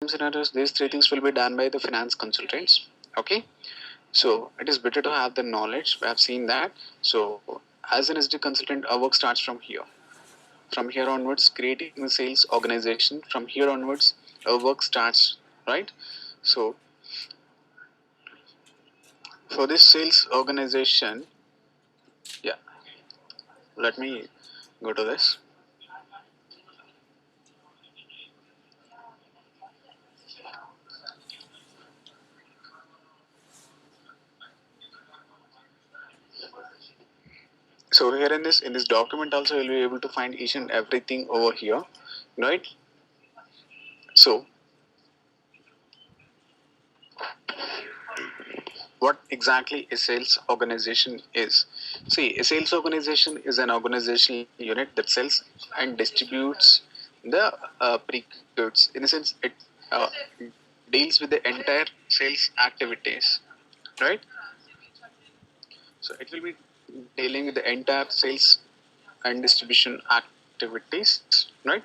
some scenarios, these three things will be done by the finance consultants. Okay, so it is better to have the knowledge. We have seen that. So as an SD consultant, our work starts from here. From here onwards, creating the sales organization. From here onwards, our work starts, right? So for this sales organization, yeah, let me go to this. So here in this document also you'll be able to find each and everything over here, right? So what exactly a sales organization is? See, a sales organization is an organizational unit that sells and distributes the pre-goods. In a sense, it uh, deals with the entire sales activities, right? So it will be dealing with the entire sales and distribution activities, right?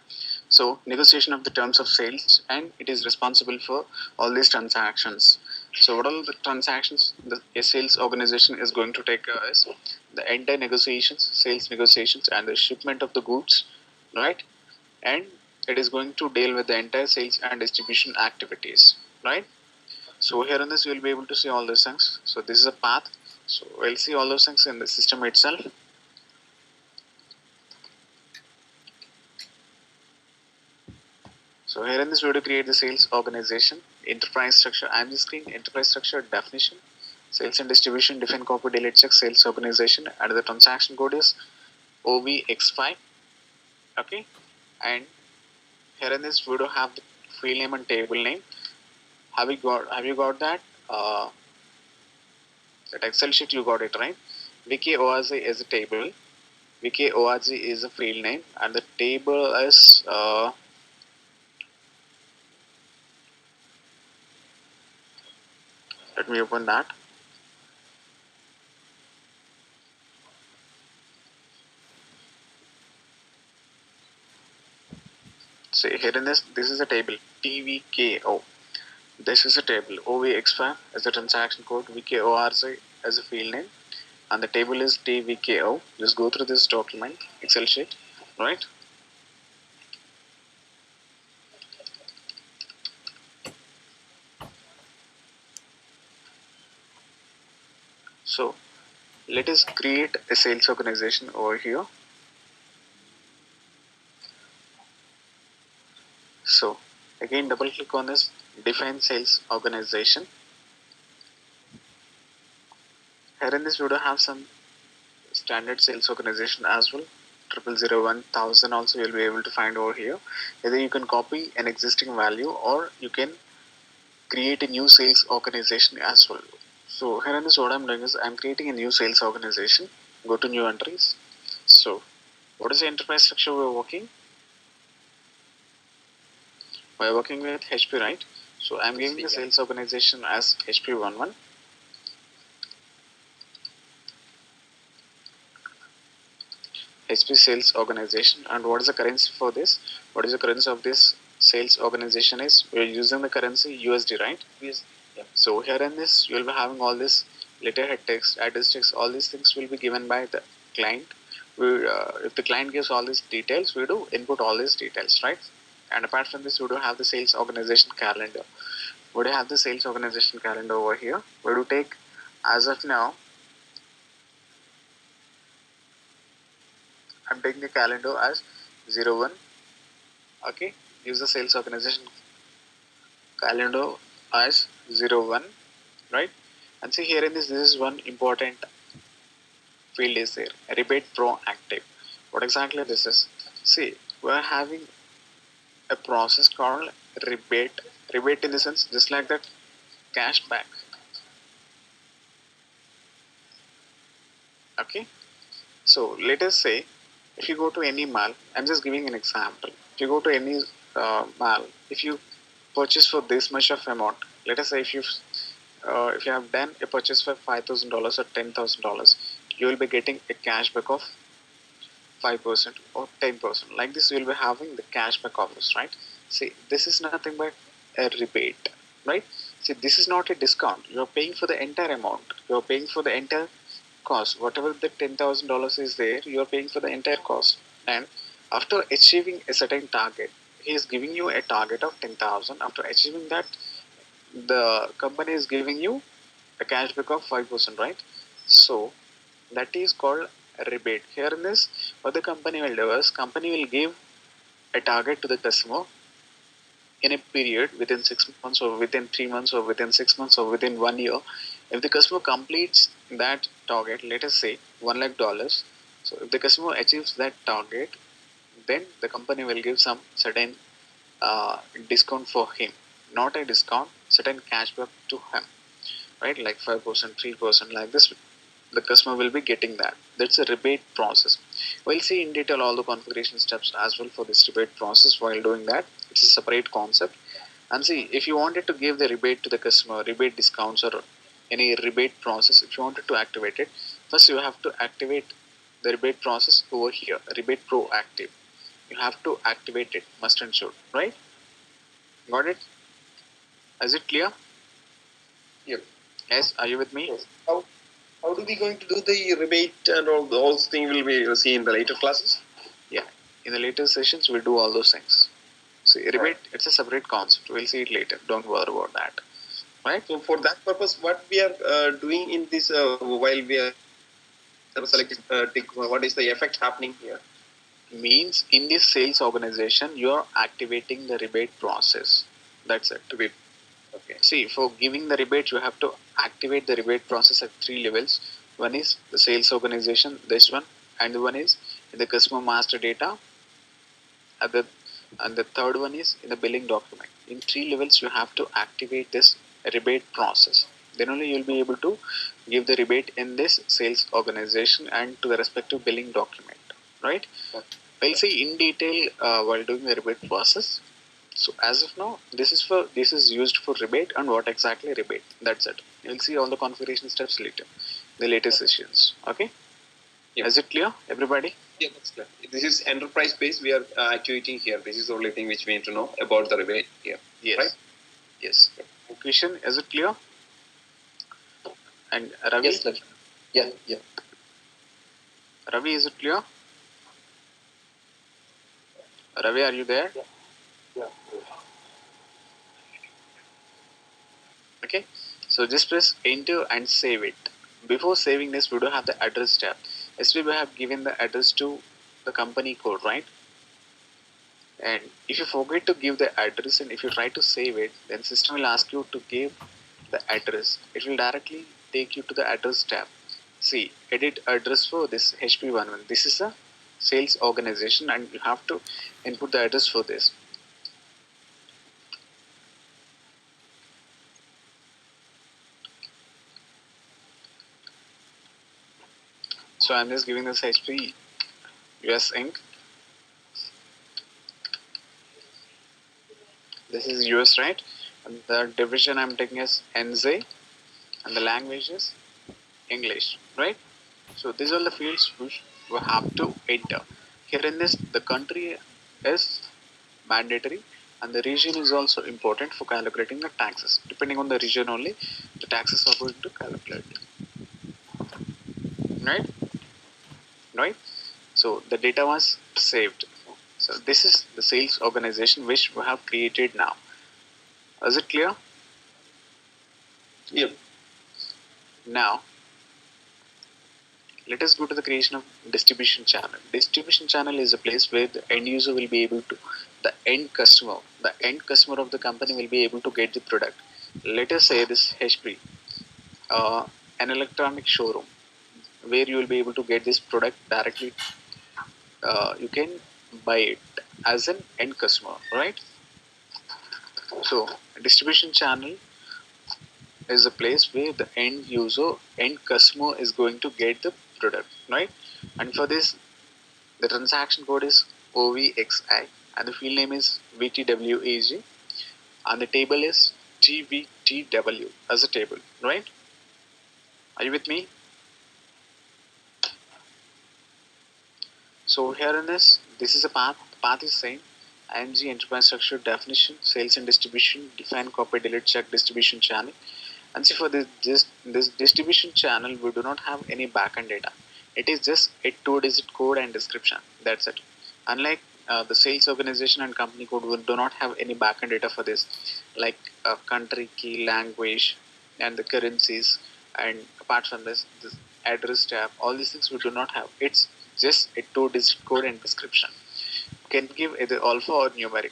So negotiation of the terms of sales, and it is responsible for all these transactions. So what all the transactions the a sales organization is going to take care is the entire negotiations, sales negotiations, and the shipment of the goods, right? And it is going to deal with the entire sales and distribution activities, right? So here in this, you will be able to see all those things. So this is a path. So we'll see all those things in the system itself. So here in this video, create the sales organization, enterprise structure. I'm just creating enterprise structure definition, sales and distribution, define copy, delete check, sales organization, and the transaction code is OVX5. Okay, and here in this video have the field name and table name. Have you got that? That Excel sheet you got it right. VKORG is a table. VKORG is a field name, and the table is let me open that. See here in this is a table TVKO. This is a table. OVX5 as the transaction code, VKORZ as a field name, and the table is TVKO. Just go through this document, Excel sheet, right? So let us create a sales organization over here. So again, double click on this, define sales organization. Here in this video have some standard sales organization as well. 0001,000 also you'll be able to find over here. Either you can copy an existing value or you can create a new sales organization as well. So here in this what I'm doing is I'm creating a new sales organization. Go to new entries. So what is the enterprise structure we're working? We're working with HP, right? So I'm giving the sales organization as HP11. HP sales organization. And what is the currency for this? What is the currency of this sales organization is? We're using the currency USD, right? Yes. Yeah. So here in this, you'll be having all this letterhead text, address text, all these things will be given by the client. If the client gives all these details, we do input all these details, right? And apart from this, we do have the sales organization calendar. We do have the sales organization calendar over here. We do take, as of now, I'm taking the calendar as 01. Okay, use the sales organization calendar as 01, right? And see here in this is one important field is there, rebate proactive. What exactly this is? See, we're having a process called rebate. Rebate in the sense just like that cash back. Okay, so let us say if you go to any mall, I'm just giving an example. If you go to any mall, if you purchase for this much of amount, let us say if you have done a purchase for $5,000 or $10,000, you will be getting a cashback of 5% or 10%. Like this, you will be having the cashback offers, right? See, this is nothing but a rebate, right? See, this is not a discount. You're paying for the entire amount. You're paying for the entire cost. Whatever the $10,000 is there, you're paying for the entire cost. And after achieving a certain target, he is giving you a target of 10,000. After achieving that, the company is giving you a cashback of 5%, right? So that is called a rebate. Here in this, what the company will do is company will give a target to the customer in a period within 6 months or within 3 months or within 6 months or within 1 year. If the customer completes that target, let us say $1 lakh, so if the customer achieves that target, then the company will give some certain discount for him, not a discount, certain cashback to him, right? Like 5%, 3%, like this. The customer will be getting that. That's a rebate process. We'll see in detail all the configuration steps as well for this rebate process. While doing that, it's a separate concept. And see, if you wanted to give the rebate to the customer, rebate discounts or any rebate process, if you wanted to activate it, first you have to activate the rebate process over here, rebate proactive. You have to activate it, must and should, right? Got it? Is it clear? Yep. Yes, are you with me? Yes. How do we going to do the rebate and all those things will be see in the later classes? Yeah, in the later sessions we'll do all those things. See, rebate, it's a separate concept. We'll see it later. Don't worry about that. Right? So for that purpose, what we are doing in this while we are selecting, what is the effect happening here? Means in this sales organization, you're activating the rebate process. That's it. Rebate. Okay. See, for giving the rebate, you have to activate the rebate process at 3 levels. One is the sales organization, this one, and one is in the customer master data, and the third one is in the billing document. In 3 levels, you have to activate this rebate process. Then only you'll be able to give the rebate in this sales organization and to the respective billing document, right? We'll see in detail while doing the rebate process. So as of now, this is used for rebate and what exactly rebate. That's it. You'll see all the configuration steps later, the later sessions. Okay. Yeah. Is it clear, everybody? Yeah, that's clear. This is enterprise base we are activating here. This is the only thing which we need to know about the rebate here. Yes. Right? Yes. Question, is it clear? And Ravi? Yes, yeah, yeah. Ravi, is it clear? Ravi, are you there? Yeah. Yeah. Okay. So just press enter and save it. Before saving this, we do have the address tab. Yesterday we have given the address to the company code, right? And if you forget to give the address and if you try to save it, then system will ask you to give the address. It will directly take you to the address tab. See, edit address for this HP11. This is a sales organization and you have to input the address for this. So I'm just giving this HP US Inc. This is US, right? And the division I'm taking is NZ and the language is English, right? So these are the fields which we have to enter. Here in this, the country is mandatory and the region is also important for calculating the taxes. Depending on the region only, the taxes are going to calculate. Right? Right? So the data was saved. So this is the sales organization which we have created now. Is it clear? Yep. Now, let us go to the creation of distribution channel. Distribution channel is a place where the end user will be able to, the end customer of the company will be able to get the product. Let us say this HP, an electronic showroom where you will be able to get this product directly. You can buy it as an end customer, right? So, distribution channel is a place where the end customer is going to get the product, right? And for this, the transaction code is OVXI and the field name is VTWAG and the table is GVTW as a table, right? Are you with me? So here in this is a path. The path is same. IMG enterprise structure definition, sales and distribution, define, copy, delete, check distribution channel. And see, for this distribution channel, we do not have any backend data. It is just a 2-digit code and description. That's it. Unlike the sales organization and company code, we do not have any backend data for this, like country, key, language, and the currencies. And apart from this address tab, all these things we do not have. It's just a 2-digit code and description. Can give either alpha or numeric,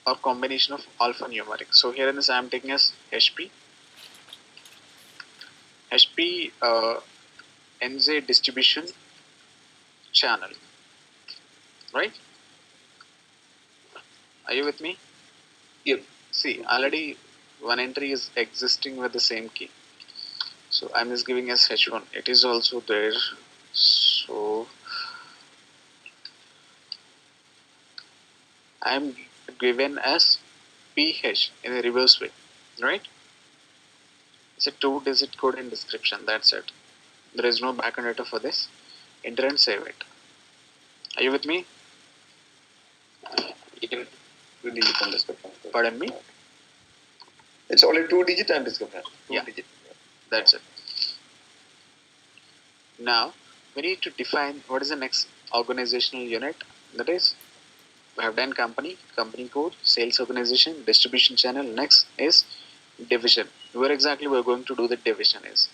or combination of alpha numeric. So here in this, I am taking as HP NJ distribution channel, right? Are you with me? Yep. See, already one entry is existing with the same key. So I'm just giving as H1. It is also there. So I'm given as PH in a reverse way, right? It's a 2-digit code and description. That's it. There is no backend data for this. Enter and save it. Are you with me? Even 2-digit and description. Pardon me? It's only 2-digit and description. Yeah. That's it. Now, we need to define what is the next organizational unit. That is, we have done company code, sales organization, distribution channel. Next is division. Where exactly we're going to do the division is.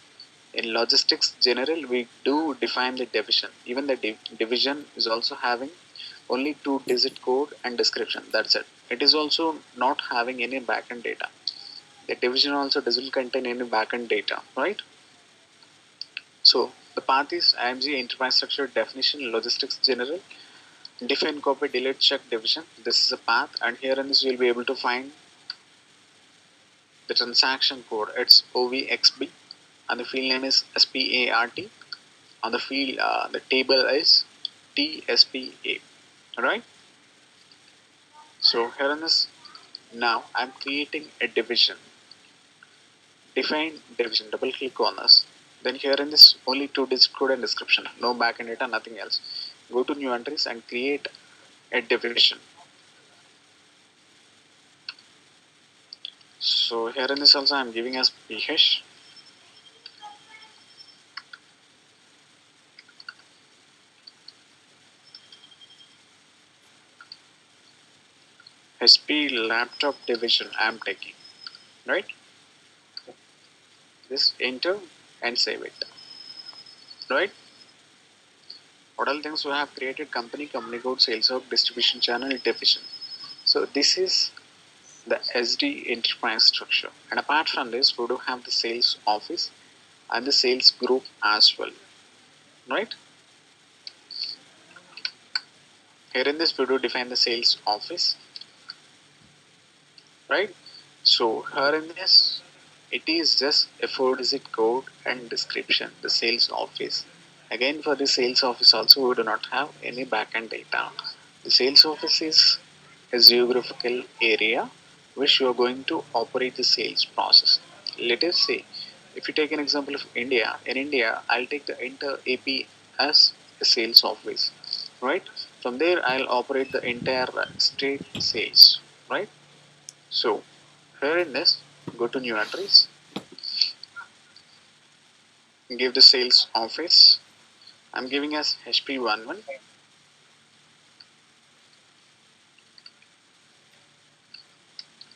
In logistics general, we do define the division. Even the division is also having only 2-digit code and description. That's it. It is also not having any backend data. The division also doesn't contain any backend data, right? So the path is IMG enterprise structure definition, logistics general, define, copy, delete, check division. This is a path, and here in this you'll be able to find the transaction code. It's OVXB, and the field name is SPART. On the field, the table is TSPA. Alright. So here in this, now I'm creating a division. Define division. Double click on this. Then here in this, only 2-digit code and description. No backend data, nothing else. Go to new entries and create a division. So here in this also, I'm giving as PH. SP laptop division I'm taking, right? Just enter and save it, right? What all things we have created: company code, sales org, distribution channel, division. So this is the SD enterprise structure. And apart from this, we do have the sales office and the sales group as well, right? Here in this, we do define the sales office, right? So here in this, it is just a 4-digit code and description, the sales office. Again, for the sales office also, we do not have any backend data. The sales office is a geographical area which you are going to operate the sales process. Let us say, if you take an example of India, in India, I'll take the entire AP as a sales office, right? From there, I'll operate the entire state sales, right? So here in this, go to new entries, give the sales office. I'm giving as HP11,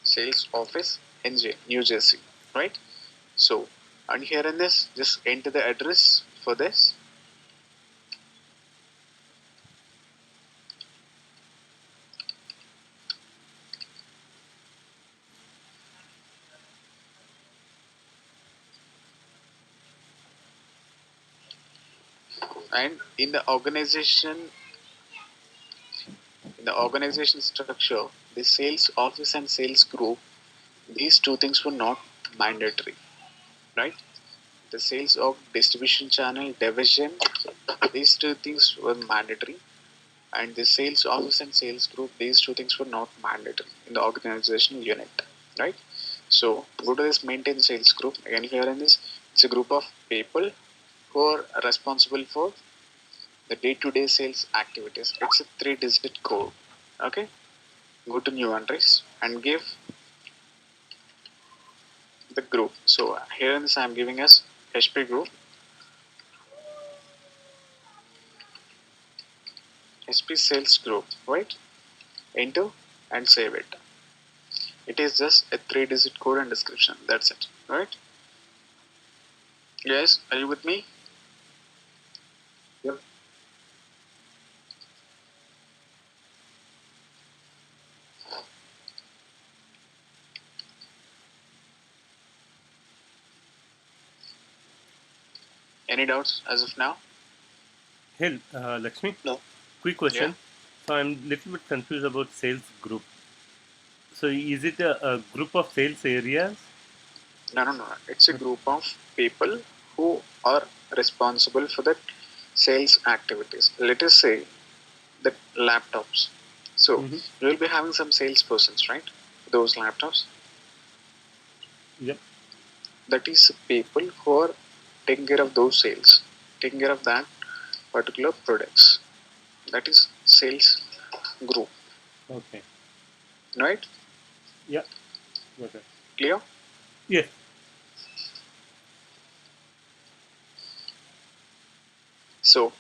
sales office NJ, New Jersey, right? So, and here in this, just enter the address for this. And in the organization structure, the sales office and sales group, these two things were not mandatory, right? The sales of distribution channel division, these two things were mandatory, and the sales office and sales group, these two things were not mandatory in the organizational unit, right? So go to this maintain sales group. Again, here in this, it's a group of people who are responsible for the day-to-day sales activities. It's a 3-digit code. Okay. go to new entries and give the group. So here in this I'm giving us HP group, HP sales group, right? Enter and save it. It is just a 3-digit code and description. That's it, right? Yes, are you with me? Yep. Any doubts as of now? Hey, Lakshmi, No. quick Yeah. question. So I'm little bit confused about sales group. So is it a group of sales areas? No. It's a group of people who are responsible for the sales activities. Let us say the laptops. So Mm-hmm. you will be having some salespersons, right? Those laptops. Yep. That is people who are taking care of those sales, taking care of that particular products. That is sales group, Okay. right? Yeah. Okay. Clear? Yes. So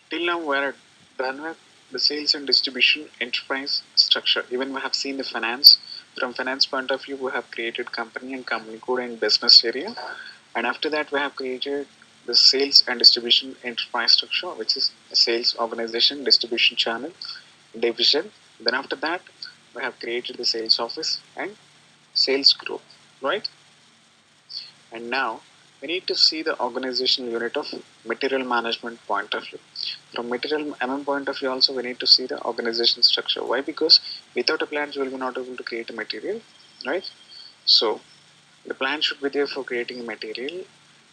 till now we are done with the sales and distribution enterprise structure. Even we have seen the finance. From finance point of view, we have created company and company code and business area. And after that, we have created the sales and distribution enterprise structure, which is a sales organization, distribution channel, division. Then after that, we have created the sales office and sales group, right? And now we need to see the organizational unit of material management point of view. From material point of view also we need to see the organization structure. Why? Because without a plan you will be not able to create a material, right? So the plan should be there for creating a material,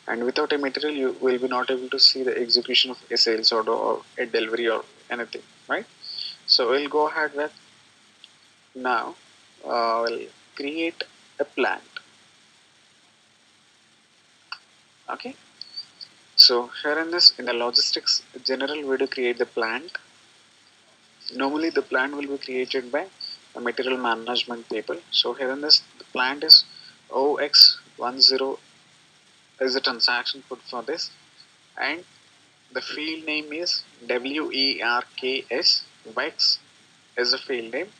and without a material you will be not able to see the execution of a sales order or a delivery or anything, right? So we'll go ahead with now we'll create a plant. Okay, so here in this, in the logistics general way to create the plant, normally the plant will be created by the material management people. So here in this, the plant is OX10 is the transaction code for this, and the field name is WERKS. WEX is the field name,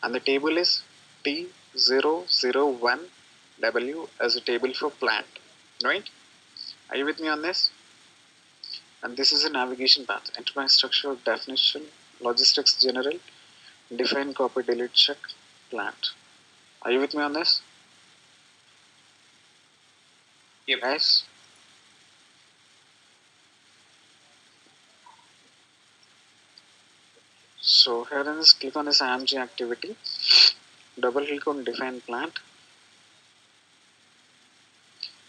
and the table is T001W as a table for plant. Right? Are you with me on this? And this is a navigation path. Enterprise structure, definition, logistics general, define, copy, delete, check, plant. Are you with me on this? Yep. Guys? So here in this, click on this IMG activity, double click on define plant.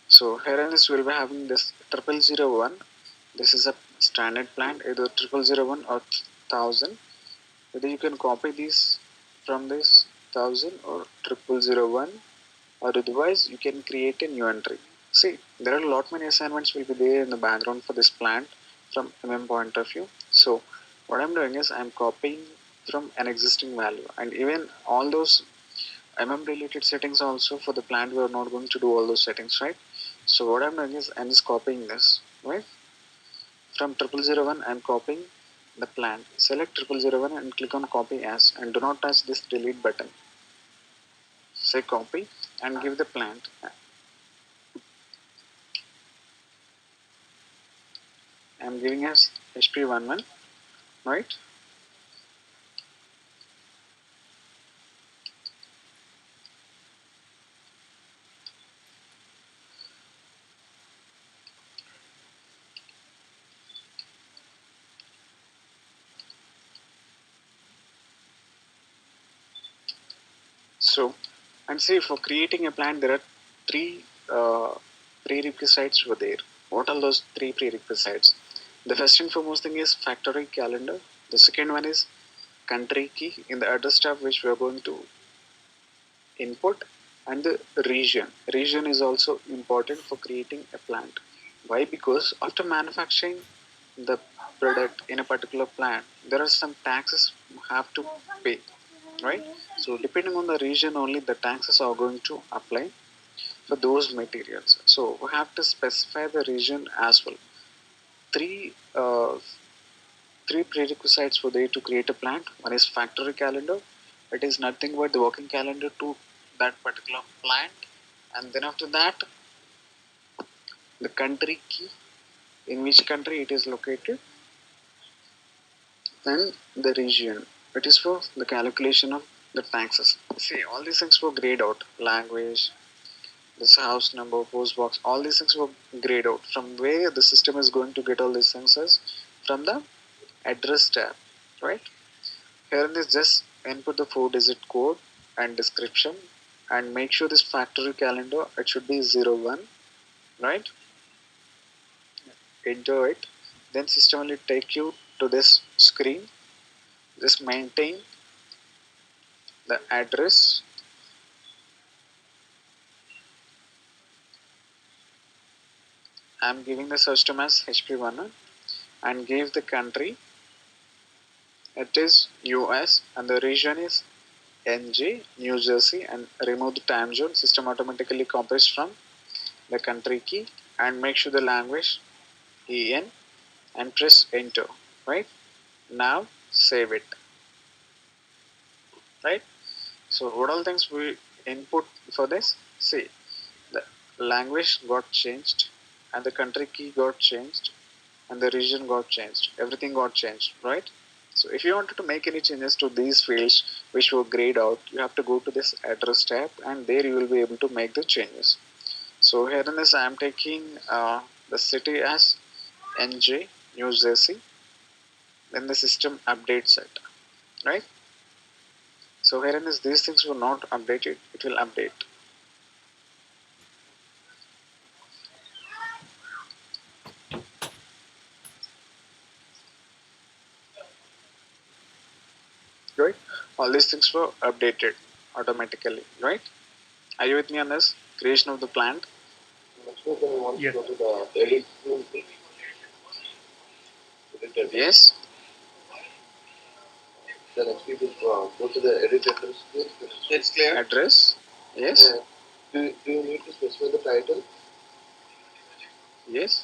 So here in this, we'll be having this 0001. This is a standard plant, either 0001 or 1000. Whether you can copy these from this 1000 or 0001, or otherwise you can create a new entry. See, there are a lot many assignments will be there in the background for this plant from point of view. So what I'm doing is I'm copying from an existing value, and even all those related settings also for the plant we are not going to do all those settings, right? So what I'm doing is I'm just copying this, right? From 0001 I'm copying the plant. Select 0001 and click on copy as, and do not touch this delete button. Say copy and give the plant. I'm giving us HP11, right? So, and see, for creating a plan, there are three prerequisites were there. What are those three prerequisites? The first and foremost thing is factory calendar. The second one is country key in the address tab, which we are going to input, and the region. Region is also important for creating a plant. Why? Because after manufacturing the product in a particular plant, there are some taxes you have to pay. right? So depending on the region only, the taxes are going to apply for those materials. So we have to specify the region as well. Three three prerequisites for there to create a plant. One is factory calendar. It is nothing but the working calendar to that particular plant, and then after that, the country key, in which country it is located, and the region. It is for the calculation of the taxes. See, all these things were grayed out. Language, this house number, post box, all these things were grayed out. From where the system is going to get all these things is from the address tab, right? Here in this, just input the 4-digit code and description, and make sure this factory calendar, it should be 01, right? Enter it. Then system will take you to this screen. Just maintain the address. I'm giving the search term as HP1 and give the country. It is US and the region is NJ, New Jersey, and remove the time zone. System automatically copies from the country key and make sure the language EN and press enter, right? Now save it, right? So what all things we input for this? See, the language got changed and the country key got changed and the region got changed. Everything got changed, right? So if you wanted to make any changes to these fields which were grayed out, you have to go to this address tab and there you will be able to make the changes. So here in this I am taking the city as NJ, New Jersey. Then the system updates it, right? So here in this, these things were not updated, it will update. Right? All these things were updated automatically, right? Are you with me on this? Creation of the plant. Yes. Yes. Then actually go to the edit address. It's clear. Address. Yes. Do you need to specify the title? Yes.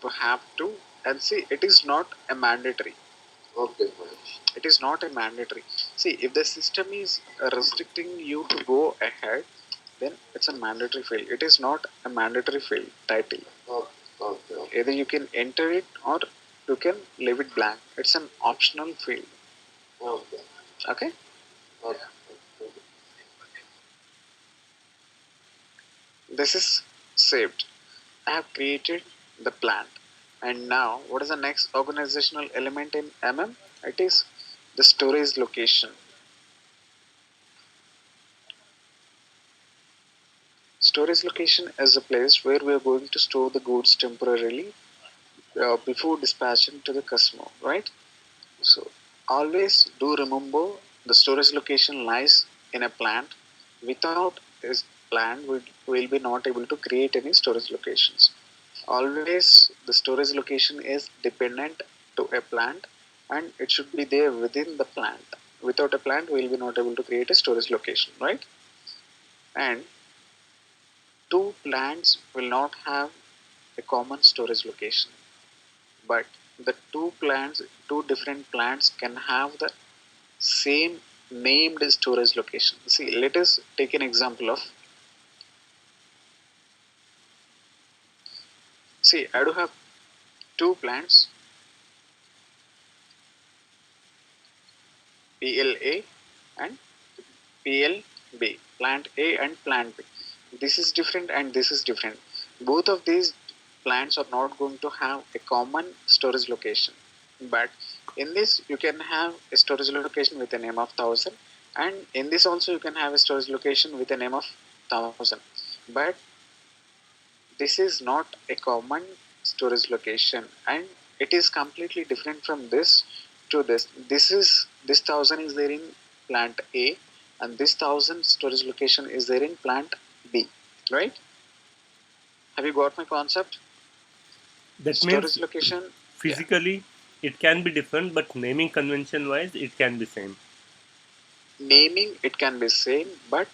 You have to. And see, it is not a mandatory. Okay. It is not a mandatory. See, if the system is restricting you to go ahead, then it's a mandatory field. It is not a mandatory field title. Okay. Either you can enter it or you can leave it blank. It's an optional field. Okay. Okay. Okay. This is saved. I have created the plant. And now, what is the next organizational element in MM? It is the storage location. Storage location is a place where we are going to store the goods temporarily before dispatching to the customer, right? So, always do remember the storage location lies in a plant. Without this plant, we will be not able to create any storage locations. Always the storage location is dependent to a plant and it should be there within the plant. Without a plant, we will be not able to create a storage location, right? And two plants will not have a common storage location, but the two different plants can have the same named storage location. See, let us take an example of, see, I do have two plants, PLA and PLB, plant A and plant B. This is different and this is different. Both of these plants are not going to have a common storage location. But in this, you can have a storage location with a name of 1000, and in this also you can have a storage location with a name of 1000. But this is not a common storage location, and it is completely different from this to this. This 1000 is there in plant A, and this 1000 storage location is there in plant B, right? Have you got my concept? That Storage means location, yeah. physically it can be different, but naming convention wise it can be same. naming it can be same, but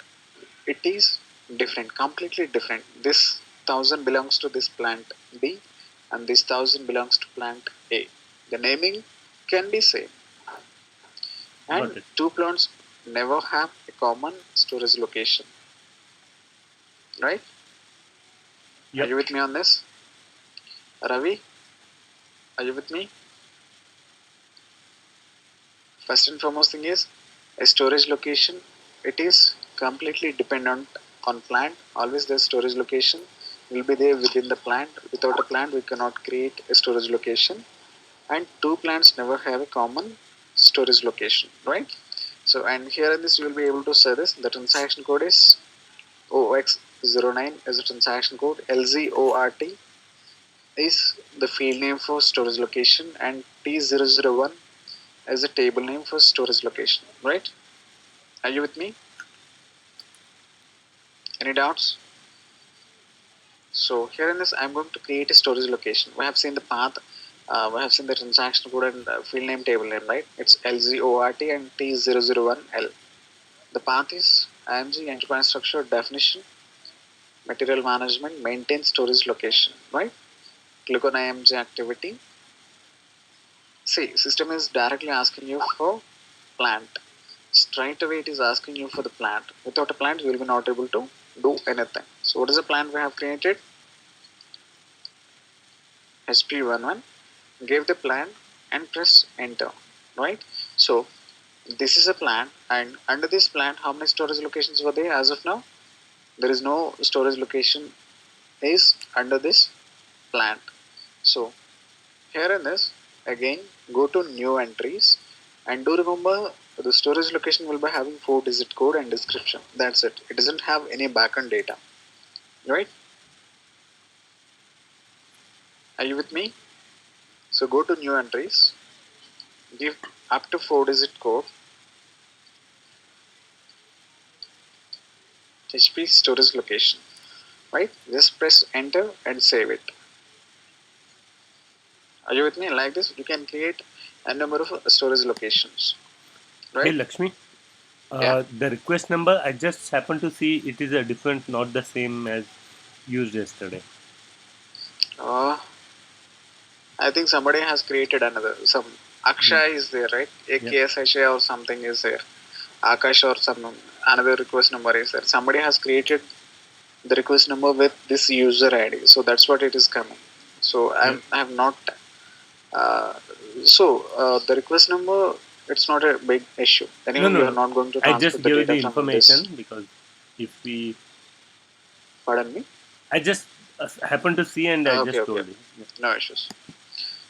it is different, completely different. This 1000 belongs to this plant B, and this 1000 belongs to plant A. The naming can be same, and two plants never have a common storage location, right? Yep. Are you with me on this? Ravi, are you with me? First and foremost thing is a storage location. It is completely dependent on plant. Always the storage location will be there within the plant. Without a plant, we cannot create a storage location. And two plants never have a common storage location, right? So, and here in this, you will be able to say this. The transaction code is OX09 is the transaction code. LZORT is the field name for storage location, and T001 as a table name for storage location, right? Are you with me? Any doubts? So here in this, I'm going to create a storage location. We have seen the path, we have seen the transaction code and field name table name, right? It's LZORT and T001L. The path is IMG enterprise structure definition, material management, maintain storage location, right? Click on IMG activity. See, system is directly asking you for plant. Straight away it is asking you for the plant. Without a plant, you will be not able to do anything. So what is the plant we have created? SP11. Give the plant and press enter, right? So this is a plant, and under this plant, how many storage locations were there as of now? There is no storage location is under this plant. So here in this, again, go to new entries, and do remember the storage location will be having 4-digit code and description. That's it. It doesn't have any backend data, right? Are you with me? So go to new entries, give up to 4-digit code, HP storage location, right? Just press enter and save it. Are you with me? Like this, you can create a number of storage locations, right? Hey Lakshmi, Yeah. the request number I just happened to see it is a different, not the same as used yesterday. I think somebody has created another. Some Akshay is there, right? AKSHA or something is there. Akash or some another request number is there. Somebody has created the request number with this user ID, so that's what it is coming. So I have not. Uh, the request number, it's not a big issue. Anyway, we are No. not going to I transfer just the gave you data the from this. information because if we, Pardon me. I just happened to see and I just Okay. told you. Yeah. No issues.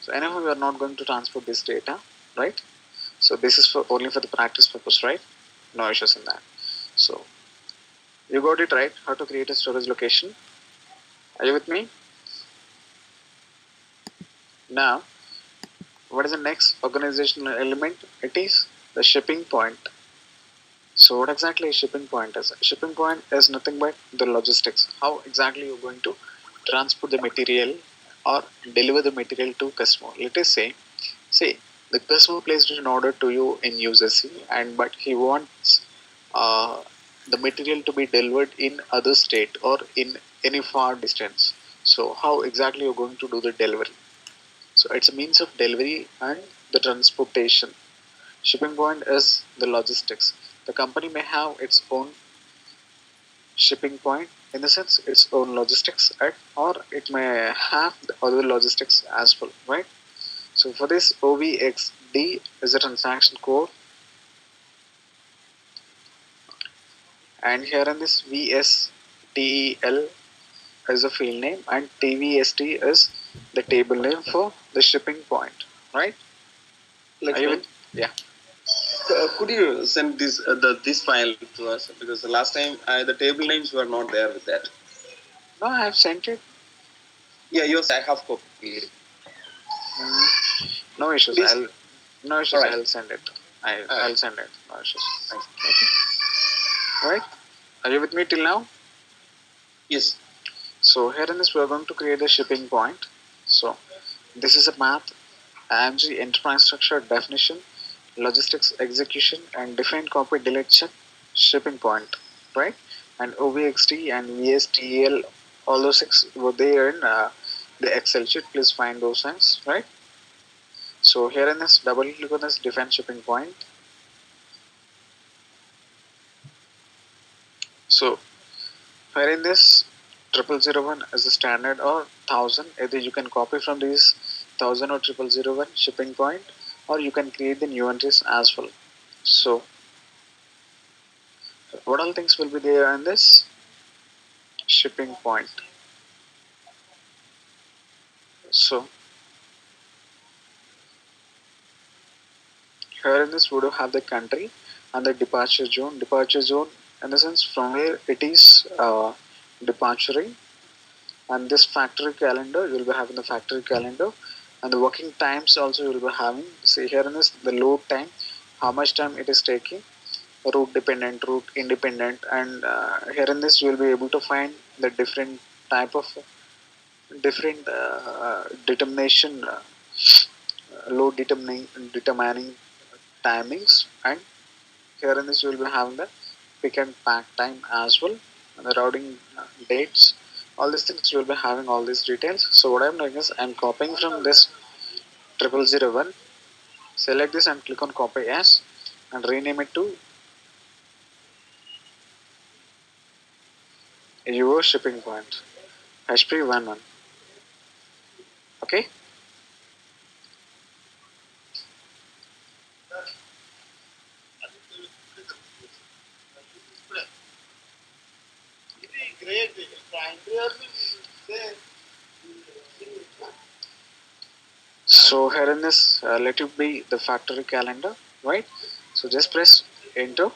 So anyhow, we are not going to transfer this data, right? So this is for only for the practice purpose, right? No issues in that. So you got it right. How to create a storage location? Are you with me? Now, what is the next organizational element? It is the shipping point. So what exactly is shipping point is? Shipping point is nothing but the logistics. How exactly you're going to transport the material or deliver the material to customer. Let us say the customer placed an order to you in USC, and but he wants uh, the material to be delivered in other state or in any far distance. So how exactly you're going to do the delivery? So it's a means of delivery and the transportation. Shipping point is the logistics. The company may have its own shipping point, in the sense its own logistics, right? Or it may have the other logistics as well, right? So for this, OVXD is a transaction code, and here in this VSTEL is a field name, and TVST is the table name for the shipping point, right? Like, Yeah. could you send this file to us, because the last time the table names were not there with that. No, I have sent it. Yeah, yours I have copied. No issues. Please. Right. I'll send it. I'll send it. No issues. Okay. Right? Are you with me till now? Yes. So here in this, we are going to create a shipping point. So this is a math, IMG enterprise structure definition, logistics execution, and define copy delete check shipping point, right? And OVXT and VSTL, all those six were there in the Excel sheet. Please find those things, right? So here in this, double click on this define shipping point. So here in this 0001 is the standard or 1000. Either you can copy from these 1000 or 0001 shipping point, or you can create the new entries as well. So what all things will be there in this shipping point? So here in this we do have the country and the departure zone. Departure zone in the sense from where it is departuring, and this factory calendar you will be having the factory calendar, and the working times also you will be having. See here in this the load time, how much time it is taking, route dependent, route independent, and here in this you will be able to find the different type of different determination load determining timings, and here in this you will be having the pick and pack time as well, and the routing dates, all these things you will be having all these details. So what I'm doing is I'm copying from this 0001, select this and click on copy as, and rename it to your shipping point HP11. Okay. So here in this let it be the factory calendar, right? So just press enter.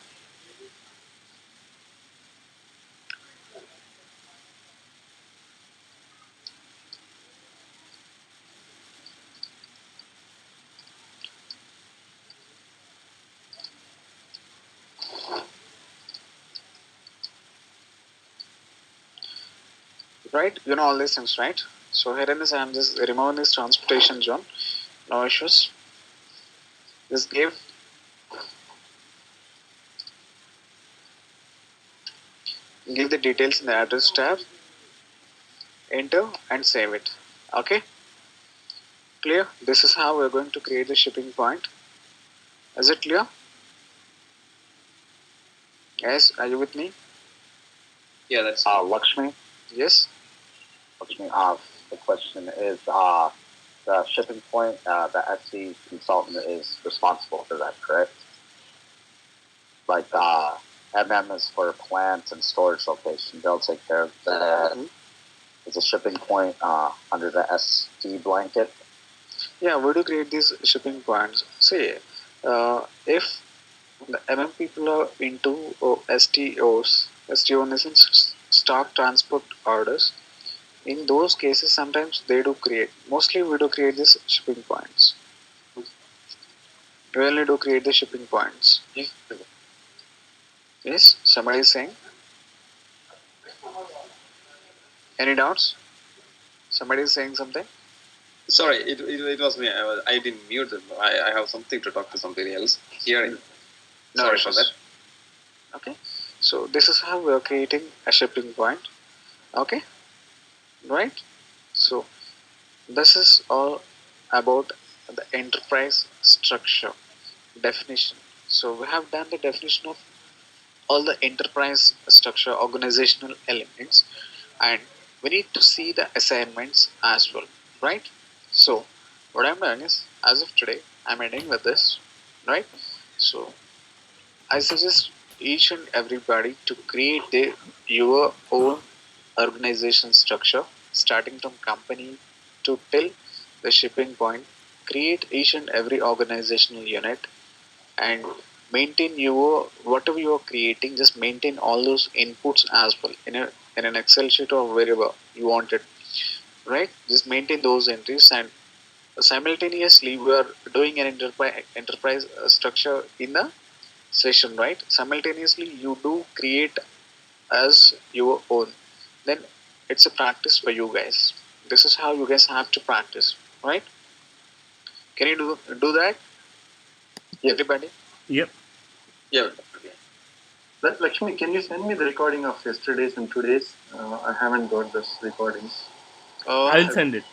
Right, you know all these things, right? So here in this I'm just removing this transportation zone, no issues. Just give the details in the address tab, enter and save it. Okay, clear? This is how we're going to create the shipping point. Is it clear? Guys, are you with me? Yeah, that's Lakshmi. Yes. Lakshmi. The question is the shipping point. The SC consultant is responsible for that, correct? Like MM is for plant and storage location. They'll take care of that. Mhm. Is a shipping point under the SD blanket? Yeah, we do create these shipping points. See, if the MM people are into STOs, STO in the sense stock transport orders, in those cases sometimes they do create, mostly we do create these shipping points. We only do create the shipping points. Yes, somebody is saying. Any doubts? Somebody is saying something. sorry. It was me. I didn't mute them. I have something to talk to somebody else here. No Sorry issues. for that. Okay, so this is how we are creating a shipping point. Okay, right? So this is all about the enterprise structure definition. So we have done the definition of all the enterprise structure organizational elements, and we need to see the assignments as well, right? So what I'm doing is, as of today, I'm ending with this, right? So I suggest each and everybody to create your own organization structure, starting from company to till the shipping point. Create each and every organizational unit and maintain your whatever you are creating. Just maintain all those inputs as well in an Excel sheet or wherever you want it. Right? Just maintain those entries, and simultaneously we are doing an enterprise structure in the session, right? Simultaneously you do create as your own. Then it's a practice for you guys. This is how you guys have to practice, right? Can you do that? Everybody? Yep. Yeah. Lakshmi, can you send me the recording of yesterday's and today's? I haven't got this recording. I'll send it.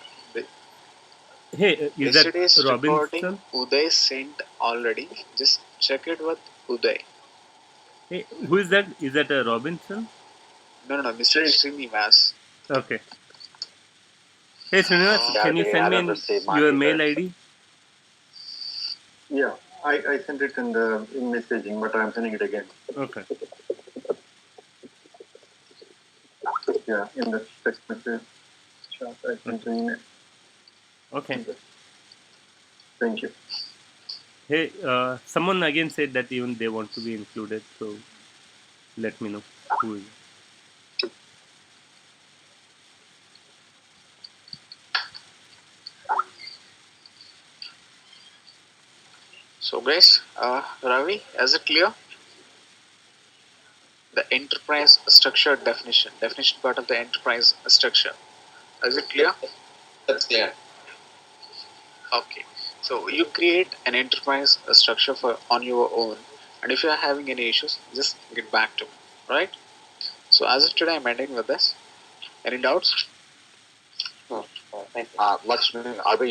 Hey, is that Yesterday's recording Robinson? Uday sent already. Just check it with Uday. Hey, who is that? Is that a Robinson? No, Mr. Srinivas. Okay. Hey, Srinivas, Yeah, can you they send me haven't received mine your either. mail ID? Yeah, I sent it in messaging, but I'm sending it again. Okay. Yeah, in the text message chat, I sent an email. Okay. Thank you. Hey, someone again said that even they want to be included, so let me know who is it. So guys, Ravi, is it clear? The enterprise structure definition part of the enterprise structure. Is it clear? That's clear. Okay. So you create an enterprise structure for on your own, and if you are having any issues, just get back to me. Right? So as of today, I'm ending with this. Any doubts? Thank you. Lakshmi, are we